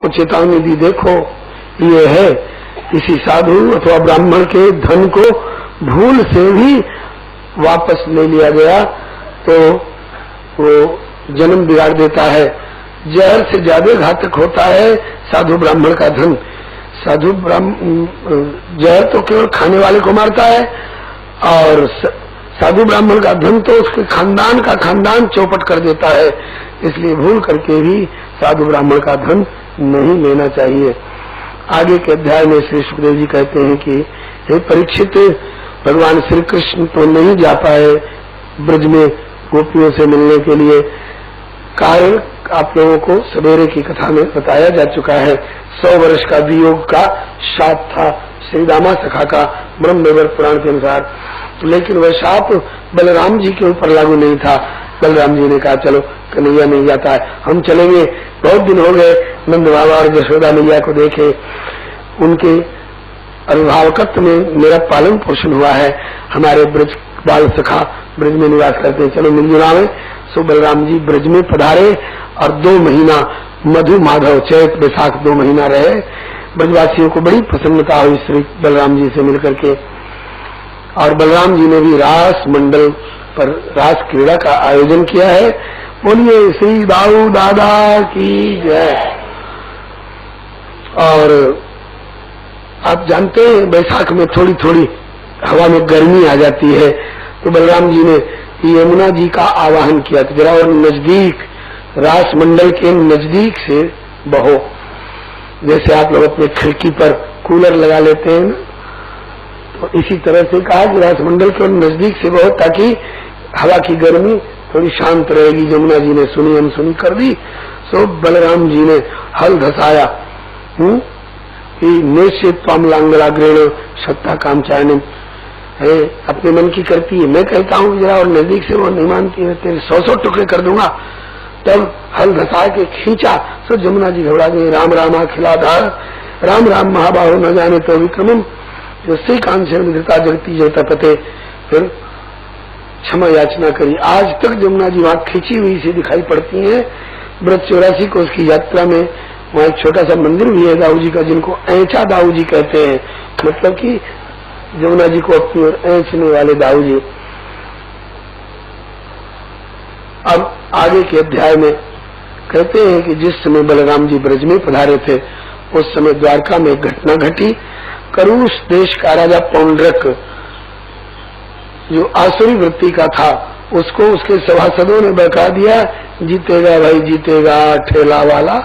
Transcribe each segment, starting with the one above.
चेतावनी दी, देखो ये है, किसी साधु अथवा ब्राह्मण के धन को भूल से भी वापस ले लिया गया तो वो जन्म बिगाड़ देता है। जहर से ज्यादा घातक होता है साधु ब्राह्मण का धन। साधु जहर तो केवल खाने वाले को मारता है और साधु ब्राह्मण का धन तो उसके खानदान का खानदान चौपट कर देता है। इसलिए भूल करके भी साधु ब्राह्मण का धन नहीं लेना चाहिए। आगे के अध्याय में श्री सुखदेव जी कहते हैं कि हे परीक्षित, भगवान श्री कृष्ण तो नहीं जा पाए ब्रज में गोपियों से मिलने के लिए। कारण आप लोगों को सवेरे की कथा में बताया जा चुका है। 100 वर्ष का वियोग का शाप था श्री दामा सखा का ब्रह्म वैवर्त पुराण के अनुसार, लेकिन वह शाप बलराम जी के ऊपर लागू नहीं था। बलराम जी ने कहा चलो कन्हैया नहीं जाता है, हम चलेंगे। बहुत दिन हो गए नंद बाबा और यशोदा मैया को देखे, उनके अभिभावकत्व में मेरा पालन पोषण हुआ है। हमारे ब्रज बाल सखा ब्रज में निवास करते हैं, चलो मिलजुला में। सो बलराम जी ब्रज में पधारे और 2 महीना मधु माधव चैत बैसाख 2 महीना रहे। ब्रजवासियों को बड़ी प्रसन्नता हुई श्री बलराम जी से मिलकर के। और बलराम जी ने भी रास मंडल पर रास क्रीड़ा का आयोजन किया है। बोलिए श्री दाऊ दादा की जय। और आप जानते हैं बैसाख में थोड़ी थोड़ी हवा में गर्मी आ जाती है, तो बलराम जी ने यमुना जी का आवाहन किया कि जरा और नजदीक, रास मंडल के नजदीक से बहो। जैसे आप लोग अपने खिड़की पर कूलर लगा लेते हैं, तो इसी तरह से कहा कि रास मंडल के नजदीक से बहो ताकि हवा की गर्मी थोड़ी शांत रहेगी। यमुना जी ने सुनी अनसुनी कर दी। सो बलराम जी ने हल धसाया कि निश्चित त्वमलांगलाग्रेण सत्ता कामचायन है, अपने मन की करती है। मैं कहता हूँ जरा और नजदीक से, वो नहीं मानती है, तेरे 100 टुकड़े कर दूंगा। तब हल धसा के खींचा, सो यमुना जी घबरा गई। राम रामा खिलाधार, राम राम महाबाहो न जाने तो विक्रमम, जो श्री कान से निधता जगती जगता पते। फिर क्षमा याचना करी। आज तक यमुना जी वहां खींची हुई से दिखाई पड़ती हैं। ब्रज 84 को उसकी यात्रा में वहां एक छोटा सा मंदिर भी है दाऊ जी का, जिनको ऐंचा दाऊ जी कहते हैं, मतलब कि यमुना जी को अपनी ओर ऐंचने वाले दाऊ जी। अब आगे के अध्याय में कहते हैं कि जिस समय बलराम जी ब्रज में पधारे थे उस समय द्वारका में एक घटना घटी। करुष देश का राजा पौंड्रक, जो आसुरी वृत्ति का था, उसको उसके सभासदों ने बहका दिया, जीतेगा भाई जीतेगा, ठेला वाला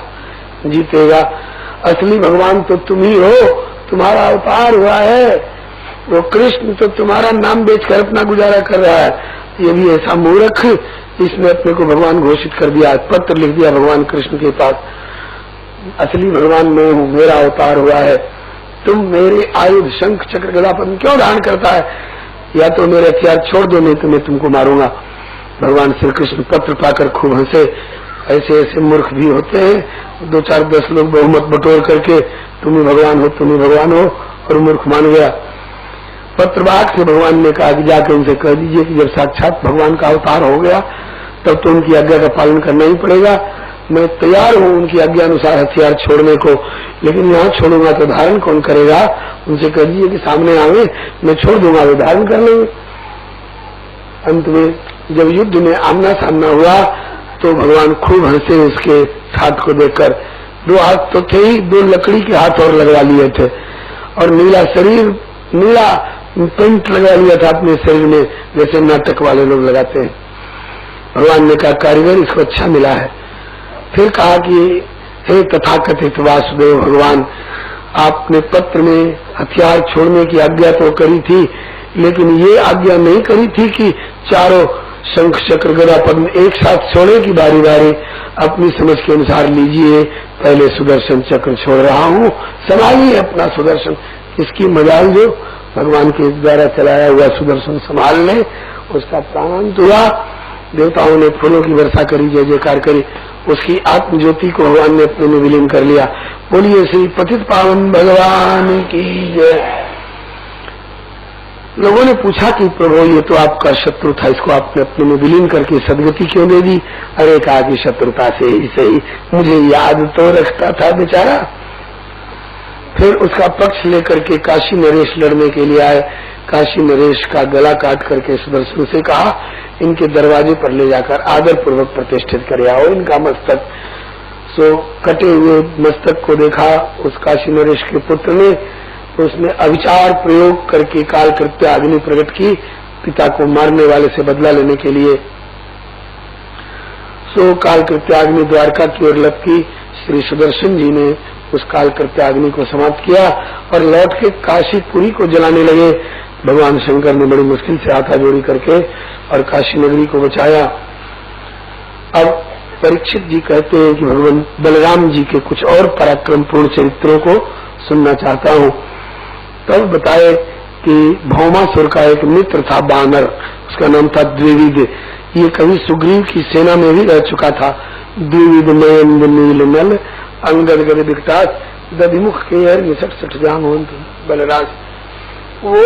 जीतेगा, असली भगवान तो तुम ही हो, तुम्हारा अवतार हुआ है। वो कृष्ण तो तुम्हारा नाम बेचकर अपना गुजारा कर रहा है। ये भी ऐसा मूर्ख, इसने अपने को भगवान घोषित कर दिया, पत्र लिख दिया भगवान कृष्ण के पास, असली भगवान मैं हूँ, मेरा अवतार हुआ है। तुम मेरे आयुध शंख चक्र गदा पद्म क्यों धारण करता है? या तो मेरे हथियार छोड़ दो, नहीं तो मैं तुमको मारूंगा। भगवान श्री कृष्ण पत्र पाकर खूब हंसे। ऐसे ऐसे मूर्ख भी होते हैं, 2 4 10 लोग बहुमत बटोर करके तुम ही भगवान हो, तुम ही भगवान हो, और मूर्ख मान गया। पत्रवाहक से भगवान ने कहा कि जाकर उनसे कह दीजिए कि जब साक्षात भगवान का अवतार हो गया तब तो उनकी आज्ञा का पालन करना ही पड़ेगा। मैं तैयार हूँ उनकी आज्ञा अनुसार हथियार छोड़ने को, लेकिन यहाँ छोड़ूंगा तो धारण कौन करेगा? उनसे कह दीजिए कि सामने आवे, मैं छोड़ दूंगा, वे धारण कर लेंगे। अंत में जब युद्ध में आमना सामना हुआ तो भगवान खूब हंसे उसके हाथ को देखकर। 2 हाथ तो थे ही, 2 लकड़ी के हाथ और लगवा लिए थे, और नीला शरीर, नीला पेंट लगा लिया था अपने शरीर में, जैसे नाटक वाले लोग लगाते हैं। भगवान ने कहा कारीगर इसको अच्छा मिला है। फिर कहा कि हे तथाकथित वासुदेव भगवान, आपने पत्र में हथियार छोड़ने की आज्ञा तो करी थी, लेकिन ये आज्ञा नहीं करी थी कि चारों शंख चक्र गदा पद्म एक साथ छोड़े की बारी बारी अपनी समझ के अनुसार लीजिए। पहले सुदर्शन चक्र छोड़ रहा हूँ, संभालिए अपना सुदर्शन। इसकी मजाल जो भगवान के द्वारा चलाया हुआ सुदर्शन संभाल ले, उसका प्राणांत हुआ। देवताओं ने फूलों की वर्षा करी, जय जयकार करी, उसकी आत्म ज्योति को भगवान ने अपने में विलीन कर लिया। बोलिए श्री पतित पावन भगवान की जय। लोगों ने पूछा कि प्रभु ये तो आपका शत्रु था, इसको आपने अपने में विलीन करके सदगति क्यों दे दी? अरे कहा कि शत्रुता से ही सही, मुझे याद तो रखता था बेचारा। फिर उसका पक्ष लेकर के काशी नरेश लड़ने के लिए आए। काशी नरेश का गला काट करके सुदर्शन से कहा, इनके दरवाजे पर ले जाकर आदर पूर्वक प्रतिष्ठित कर आओ इनका मस्तक। सो कटे हुए मस्तक को देखा उस काशी नरेश के पुत्र ने, तो उसने अविचार प्रयोग करके काल कृत्य अग्नि प्रकट की पिता को मारने वाले से बदला लेने के लिए। सो काल कृत्य अग्नि द्वारका की ओर लपकी। श्री सुदर्शन जी ने उस काल कृत्य अग्नि को समाप्त किया और लौट के काशीपुरी को जलाने लगे। भगवान शंकर ने बड़ी मुश्किल से हाथा जोड़ी करके और काशी नगरी को बचाया। अब परीक्षित जी कहते हैं कि भगवान बलराम जी के कुछ और पराक्रमपूर्ण चरित्रों को सुनना चाहता हूँ। तब बताए कि भौमासुर का एक मित्र था बानर, उसका नाम था द्विविद। ये कभी सुग्रीव की सेना में भी रह चुका था। द्विविद नयन नील नल अंगद गद विकटास दधिमुख के हर निसट सठ जाम बलराज। वो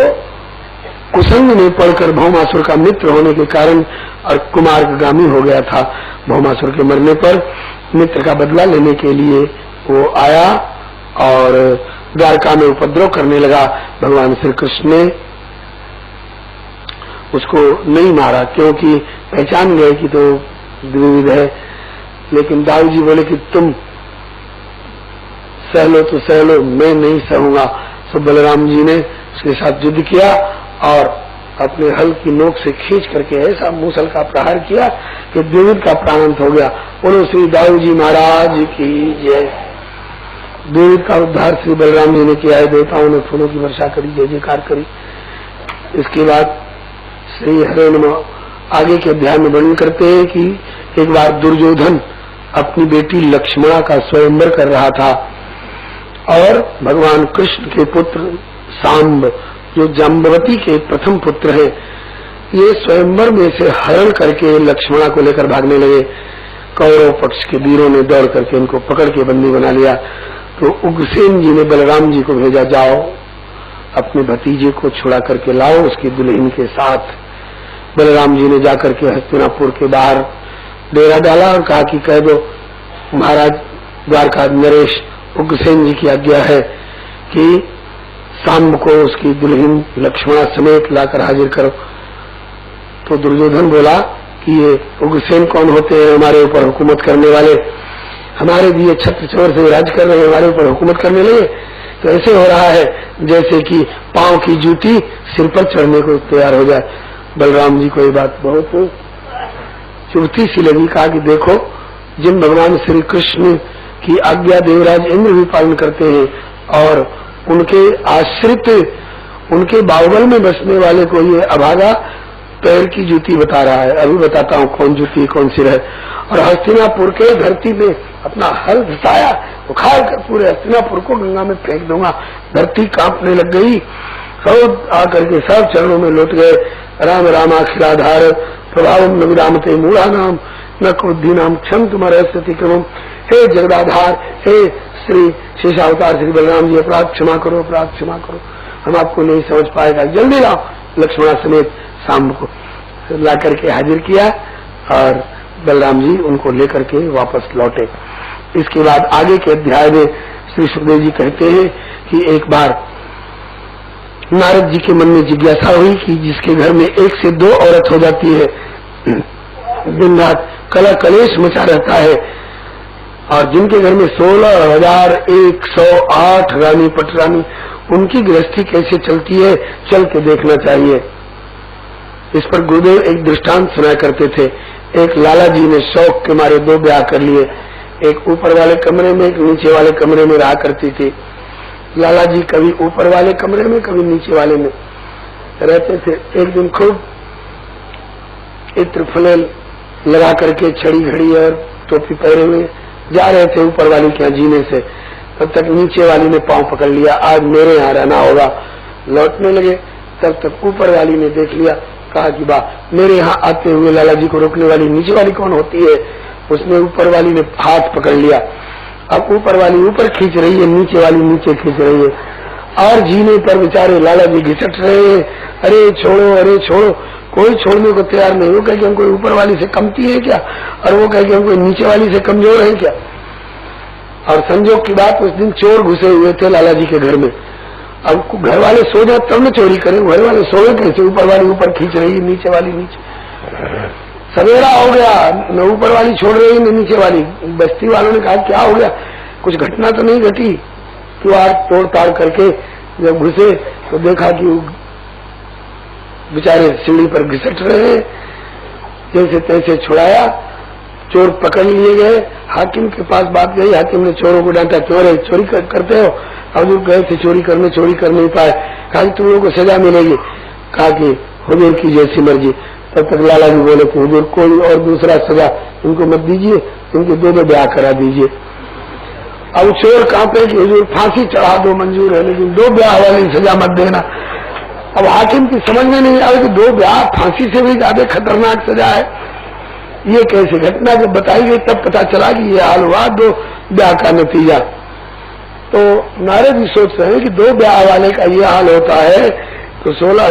कुसंग में पढ़कर भौमासुर का मित्र होने के कारण और कुमार्गामी हो गया था। भौमासुर के मरने पर मित्र का बदला लेने के लिए वो आया और द्वारका में उपद्रव करने लगा। भगवान श्री कृष्ण ने उसको नहीं मारा क्योंकि पहचान गए कि तो द्विविद है। लेकिन दाऊ जी बोले कि तुम सह लो तो सह लो, मैं नहीं सहूंगा। तो बलराम जी ने उसके साथ युद्ध किया और अपने हल की नोक से खींच करके ऐसा मूसल का प्रहार किया कि द्विविद का प्राणांत हो गया। बोलो श्री दाऊ जी महाराज की जय। द्विविद का उद्धार श्री बलराम जी ने किया है। देवताओं ने फूलों की वर्षा करी, जय जयकार करी। इसके बाद श्री हरे नमः आगे के अध्याय में वर्णन करते हैं कि एक बार दुर्योधन अपनी बेटी लक्ष्मणा का स्वयंवर कर रहा था और भगवान कृष्ण के पुत्र सांब जो जाम्बवती के प्रथम पुत्र हैं, ये स्वयंवर में से हरण करके लक्ष्मणा को लेकर भागने लगे। कौरव पक्ष के वीरों ने दौड़ करके इनको पकड़ के बंदी बना लिया। तो उग्रसेन जी ने बलराम जी को भेजा, जाओ अपने भतीजे को छुड़ा करके लाओ उसकी दुल्हन के साथ। बलराम जी ने जाकर के हस्तिनापुर के बाहर डेरा डाला और कहा कि कह दो महाराज द्वारका नरेश उग्रसेन जी की आज्ञा है कि सांब को उसकी दुल्हन लक्ष्मणा समेत लाकर हाजिर करो। तो दुर्योधन बोला कि ये उग्रसेन कौन होते हैं हमारे ऊपर हुकूमत करने वाले? हमारे दिए छत्र छवर से राज कर रहे हैं, हमारे ऊपर हुकूमत करने लगे। तो ऐसे हो रहा है जैसे कि पांव की जूती सिर पर चढ़ने को तैयार हो जाए। बलराम जी को ये बात बहुत चुभती सी लगी। कहा कि देखो, जिन भगवान श्री कृष्ण की आज्ञा देवराज इंद्र भी पालन करते हैं और उनके आश्रित उनके बाहुबल में बसने वाले को ये अभागा पैर की जूती बता रहा है। अभी बताता हूँ कौन जूती कौन सिर है। और हस्तिनापुर के धरती में अपना हल घसाया, उखाड़ कर पूरे हस्तिनापुर को गंगा में फेंक दूंगा। धरती कांपने लग गई। सब आकर के सब चरणों में लौट गए। राम राम अखिलाधार प्रभावम न विरामते मूढ़ा नाम न क्रोधी नाम क्षम तुम्हारे स्थिति क्रम। हे जगदाधार, हे श्री शेषावतार श्री बलराम जी, अपराध क्षमा करो, अपराध क्षमा करो, हम आपको नहीं समझ पाएगा, जल्दी लाओ। लक्ष्मणा समेत सांब को ला करके हाजिर किया और बलराम जी उनको लेकर के वापस लौटे। इसके बाद आगे के अध्याय में श्री सुखदेव जी कहते हैं कि एक बार नारद जी के मन में जिज्ञासा हुई कि जिसके घर में एक से दो औरत हो जाती है, दिन रात कला कलेश मचा रहता है, और जिनके घर में 16,108 रानी पटरानी, उनकी गृहस्थी कैसे चलती है, चल के देखना चाहिए। इस पर गुरुदेव एक दृष्टांत सुनाया करते थे। एक लाला जी ने शौक के मारे 2 ब्याह कर लिए। एक ऊपर वाले कमरे में, एक नीचे वाले कमरे में रहा करती थी। लाला जी कभी ऊपर वाले कमरे में, कभी नीचे वाले में रहते थे। एक दिन खूब इत्र फलेल लगा करके छड़ी घड़ी और टोपी पहने हुए जा रहे थे ऊपर वाली के यहाँ जीने से, तब तक नीचे वाली ने पांव पकड़ लिया, आज मेरे यहाँ रहना होगा। लौटने लगे तब तक ऊपर वाली ने देख लिया, कहा कि वाह, मेरे यहाँ आते हुए लाला जी को रोकने वाली नीचे वाली कौन होती है? उसने ऊपर वाली ने हाथ पकड़ लिया। अब ऊपर वाली ऊपर खींच रही है, नीचे वाली नीचे खींच रही है, और जीने पर बेचारे लाला जी घिसट रहे हैं। अरे छोड़ो, कोई छोड़ने को तैयार नहीं। वो कहे कि हम कोई ऊपर वाली से कमती है क्या, और वो कहे कि हम कोई नीचे वाली से कमजोर है क्या। और संजोग की बात, उस दिन चोर घुसे हुए थे लाला जी के घर में। अब घर वाले सो जाए तब न चोरी करें, घर वाले सोए कैसे, ऊपर वाली ऊपर खींच रही है, नीचे वाली नीचे। सवेरा हो गया, न ऊपर वाली छोड़ रही न नीचे वाली। बस्ती वालों ने कहा क्या हो गया, कुछ घटना तो नहीं घटी। द्वार तोड़ ताड़ करके जब घुसे तो देखा कि बेचारे सीढ़ी पर घिसट रहे हैं। जैसे तैसे छुड़ाया, चोर पकड़ लिए गए। हाकिम के पास बात गई, हाकिम ने चोरों को डांटा, क्यों रे चोरी करते हो। हजूर गए थे चोरी कर नहीं पाए। कहा कि तुम लोगों को सजा मिलेगी। कहा कि हुजूर की जैसी मर्जी। तब तक लाला जी बोले कि हुजूर कोई और दूसरा सजा इनको मत दीजिए, इनके दो ब्याह करा दीजिए। अब चोर कांपे कि हुजूर फांसी चढ़ा दो मंजूर है, लेकिन 2 ब्याह वाली सजा मत देना। अब हाकिम की समझ में नहीं आया कि 2 ब्याह फांसी से भी ज्यादा खतरनाक सजा है। ये कैसे घटना जब बताई गई तब पता चला कि ये हाल हुआ 2 ब्याह का नतीजा। तो नारद जी सोच रहे हैं कि 2 ब्याह वाले का ये हाल होता है तो 16